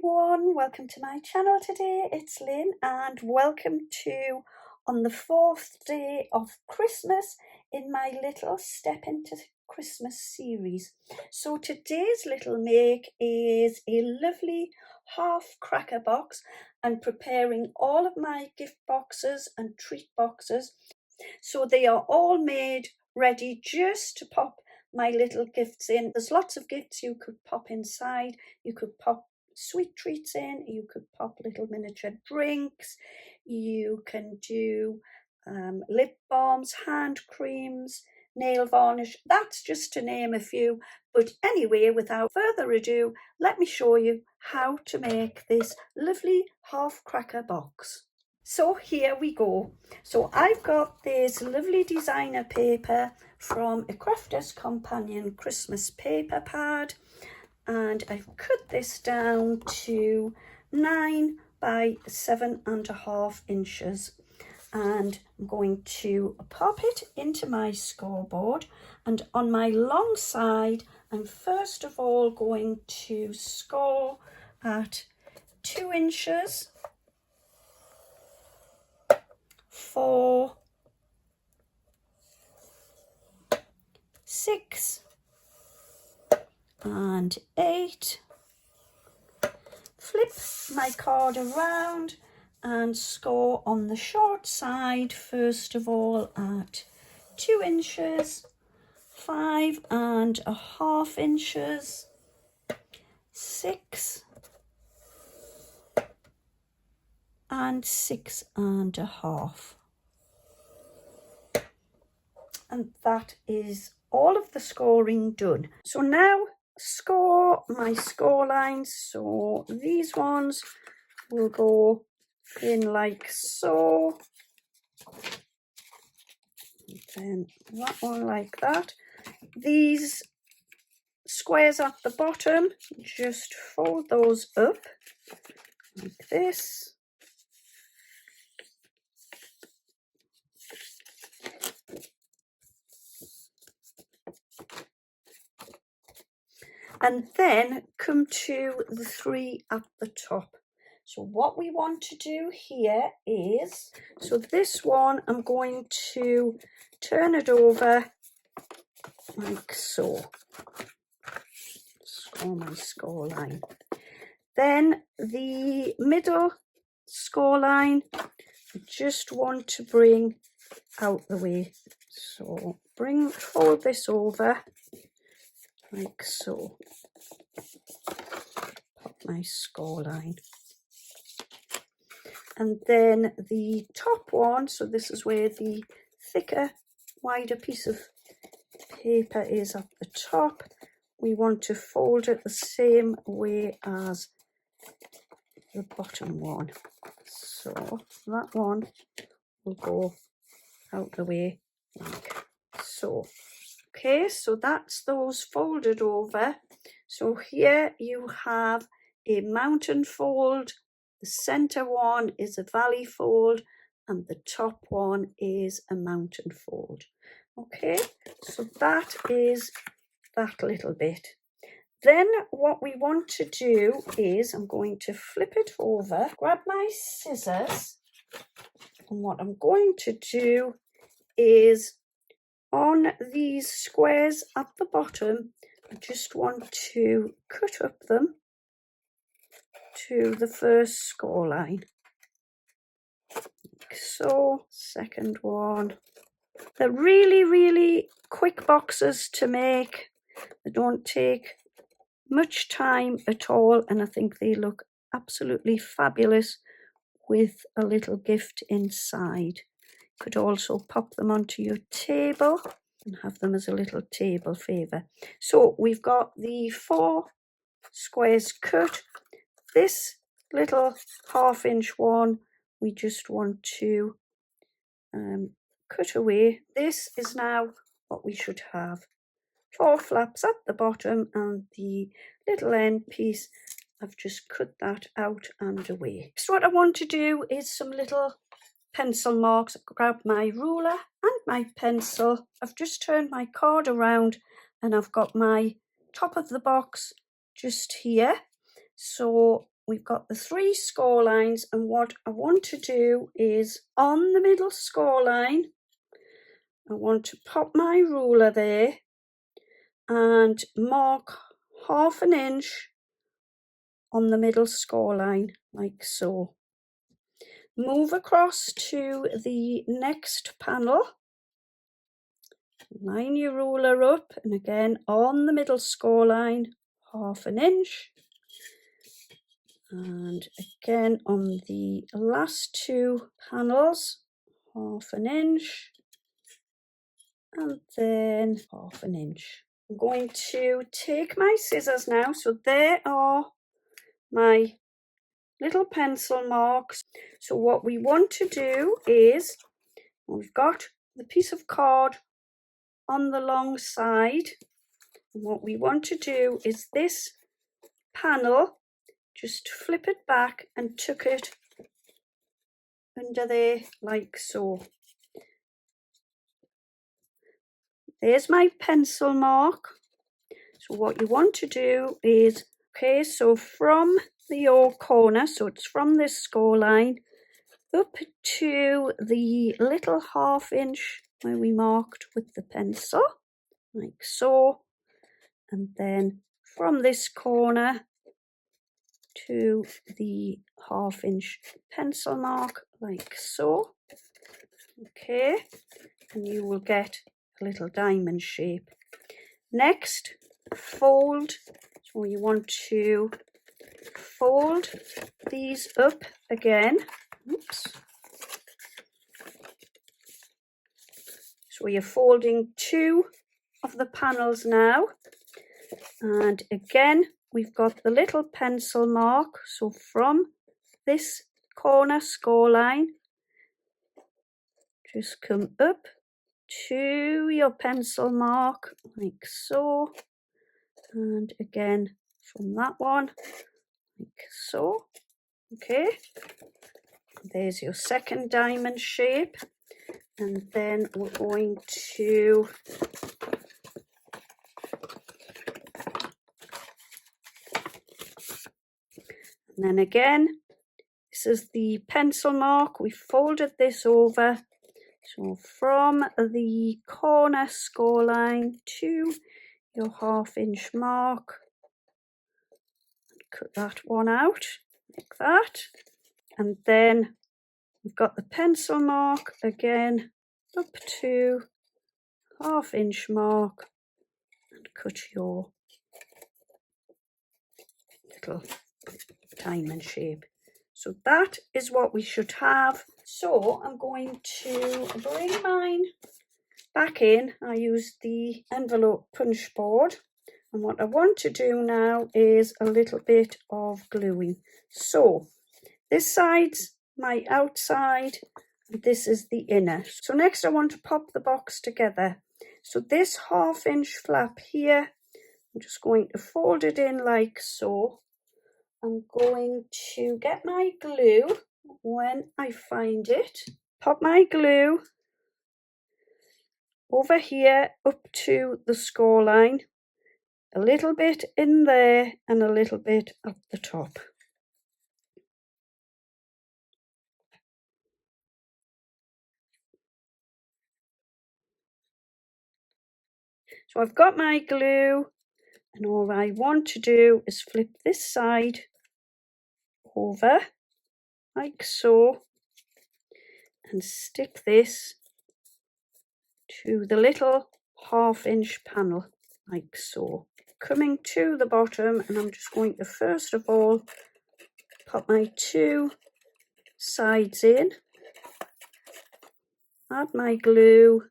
everyone, welcome to my channel today. It's Lynn and welcome to on the 4th day of Christmas in my little Step into Christmas series. So today's little make is a lovely half cracker box and preparing all of my gift boxes and treat boxes. So they are all made ready just to pop my little gifts in. There's lots of gifts you could pop inside. You could pop sweet treats in, you could pop little miniature drinks, you can do lip balms, hand creams, nail varnish. That's just to name a few. But anyway, without further ado, let me show you how to make this lovely half cracker box. So here we go. So I've got this lovely designer paper from a Crafter's Companion Christmas paper pad, and I've cut this down to 9 by 7.5 inches, and I'm going to pop it into my scoreboard, and on my long side I'm first of all going to score at 2 inches for 6 and 8. Flip my card around and score on the short side first of all at 2 inches, 5.5 inches, 6 and 6.5. And that is all of the scoring done. So now score my score lines. So these ones will go in like so, and then that one like that. These squares at the bottom, just fold those up like this. And then come to the 3 at the top. So what we want to do here is, so this one I'm going to turn it over like so. Score my score line. Then the middle score line, I just want to bring out the way. So fold this over like so. Pop my score line. And then the top one, so this is where the thicker, wider piece of paper is at the top. We want to fold it the same way as the bottom one. So that one will go out the way like so. Okay, so that's those folded over. So here you have a mountain fold, the center one is a valley fold, and the top one is a mountain fold. Okay, so that is that little bit. Then what we want to do is, I'm going to flip it over, grab my scissors, and what I'm going to do is on these squares at the bottom, I just want to cut up them to the first score line. Like so, second one. They're really quick boxes to make. They don't take much time at all, and I think they look absolutely fabulous with a little gift inside. Could also pop them onto your table and have them as a little table favour. So we've got the 4 squares cut. This little 1/2 inch one, we just want to cut away. This is now what we should have. 4 flaps at the bottom, and the little end piece, I've just cut that out and away. So what I want to do is some little pencil marks. Grab my ruler and my pencil. I've just turned my card around and I've got my top of the box just here. So we've got the 3 score lines, and what I want to do is on the middle score line, I want to pop my ruler there and mark 1/2 inch on the middle score line, like so. Move across to the next panel, line your ruler up, and again on the middle score line, 1/2 inch. And again on the last 2 panels, 1/2 inch, and then 1/2 inch. I'm going to take my scissors now, so there are my little pencil marks. So what we want to do is, we've got the piece of card on the long side, and what we want to do is this panel, just flip it back and tuck it under there like so. There's my pencil mark. So what you want to do is, okay, so from the your corner, so it's from this score line up to the little 1/2 inch where we marked with the pencil, like so, and then from this corner to the 1/2 inch pencil mark, like so. Okay, and you will get a little diamond shape. Next, fold. So you want to fold these up again. Oops. So you're folding 2 of the panels now, and again we've got the little pencil mark. So from this corner score line, just come up to your pencil mark like so, and again from that one like so. Okay, there's your second diamond shape, and then we're going to and then again, this is the pencil mark, we folded this over. So from the corner score line to your 1/2 inch mark, cut that one out like that, and then we've got the pencil mark again up to 1/2 inch mark, and cut your little diamond shape. So that is what we should have. So I'm going to bring mine back in. I used the envelope punch board, and what I want to do now is a little bit of gluing. So this side's my outside, and this is the inner. So next I want to pop the box together. So this 1/2 inch flap here, I'm just going to fold it in like so. I'm going to get my glue when I find it. Pop my glue over here up to the score line, a little bit in there and a little bit at the top. So I've got my glue, and all I want to do is flip this side over like so and stick this to the little 1/2 inch panel like so. Coming to the bottom, and I'm just going to first of all pop my 2 sides in, add my glue,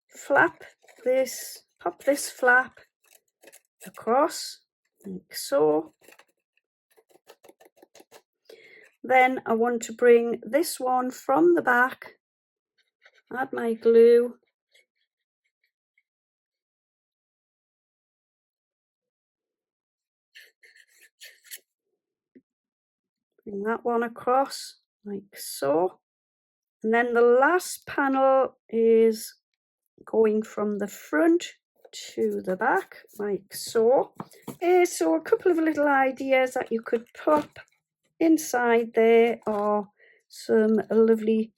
flap this, pop this flap across like so. Then I want to bring this one from the back, add my glue, Bring that one across like so. And then the last panel is going from the front to the back like so. So a couple of little ideas that you could pop inside there are some lovely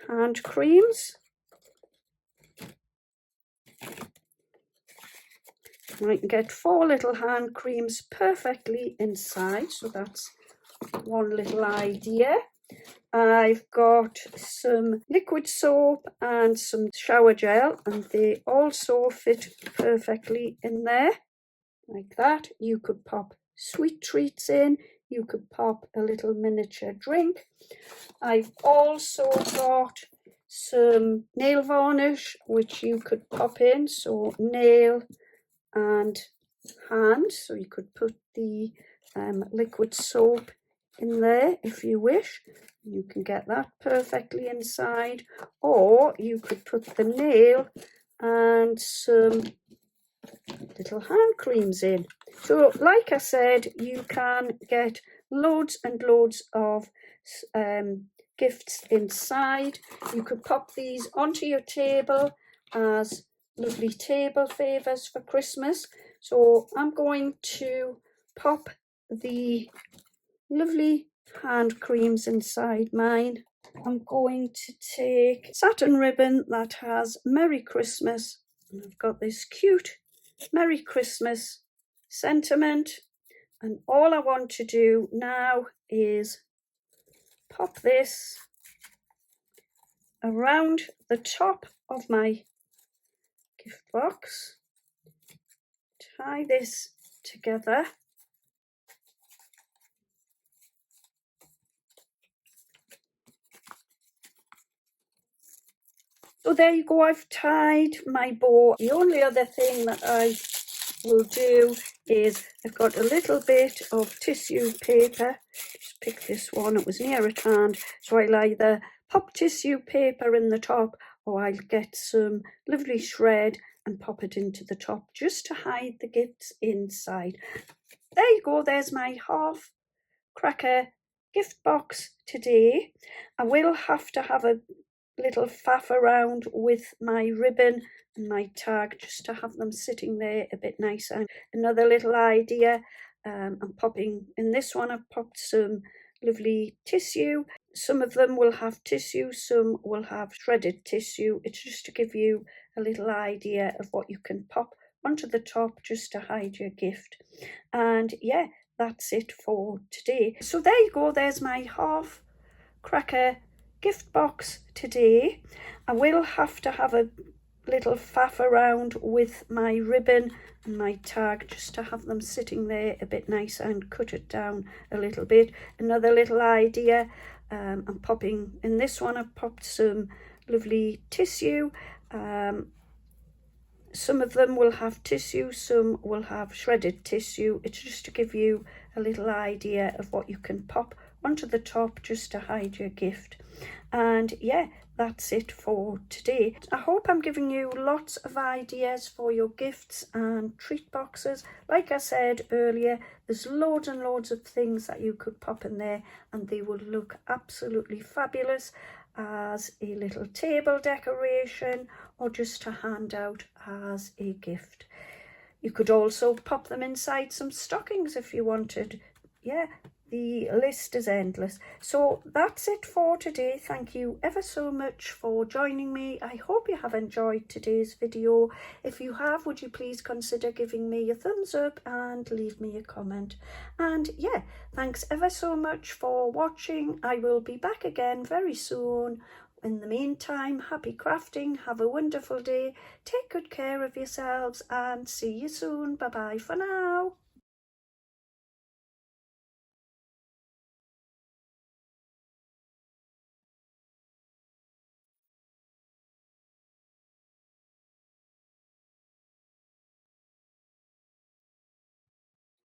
hand creams. I can get 4 little hand creams perfectly inside, so that's one little idea. I've got some liquid soap and some shower gel, and they also fit perfectly in there like that. You could pop sweet treats in, you could pop a little miniature drink. I've also got some nail varnish which you could pop in, so nail and hand, so you could put the liquid soap in there if you wish. You can get that perfectly inside, or you could put the nail and some little hand creams in. So like I said, you can get loads and loads of gifts inside. You could pop these onto your table as lovely table favours for Christmas. So I'm going to pop the lovely hand creams inside mine. I'm going to take satin ribbon that has Merry Christmas, and I've got this cute Merry Christmas sentiment, and all I want to do now is pop this around the top of my gift box, tie this together. So there you go, I've tied my bow. The only other thing that I will do is I've got a little bit of tissue paper. Just pick this one, it was near at hand. So I'll either pop tissue paper in the top, or I'll get some lovely shred and pop it into the top just to hide the gifts inside. There you go, there's my half cracker gift box today. I will have to have a little faff around with my ribbon and my tag just to have them sitting there a bit nicer. And another little idea, I'm popping in this one, I've popped some lovely tissue. Some of them will have tissue, some will have shredded tissue. It's just to give you a little idea of what you can pop onto the top just to hide your gift. And yeah, that's it for today. So there you go, there's my half cracker gift box today. I will have to have a little faff around with my ribbon and my tag just to have them sitting there a bit nicer and cut it down a little bit. Another little idea, I'm popping in this one, I've popped some lovely tissue. Some of them will have tissue, some will have shredded tissue. It's just to give you a little idea of what you can pop onto the top just to hide your gift. And yeah, that's it for today. I hope I'm giving you lots of ideas for your gifts and treat boxes. Like I said earlier, there's loads and loads of things that you could pop in there, and they will look absolutely fabulous as a little table decoration or just to hand out as a gift. You could also pop them inside some stockings if you wanted. Yeah, the list is endless. So that's it for today. Thank you ever so much for joining me. I hope you have enjoyed today's video. If you have, would you please consider giving me a thumbs up and leave me a comment. And yeah, thanks ever so much for watching. I will be back again very soon. In the meantime, happy crafting, have a wonderful day, take good care of yourselves, and see you soon. Bye bye for now.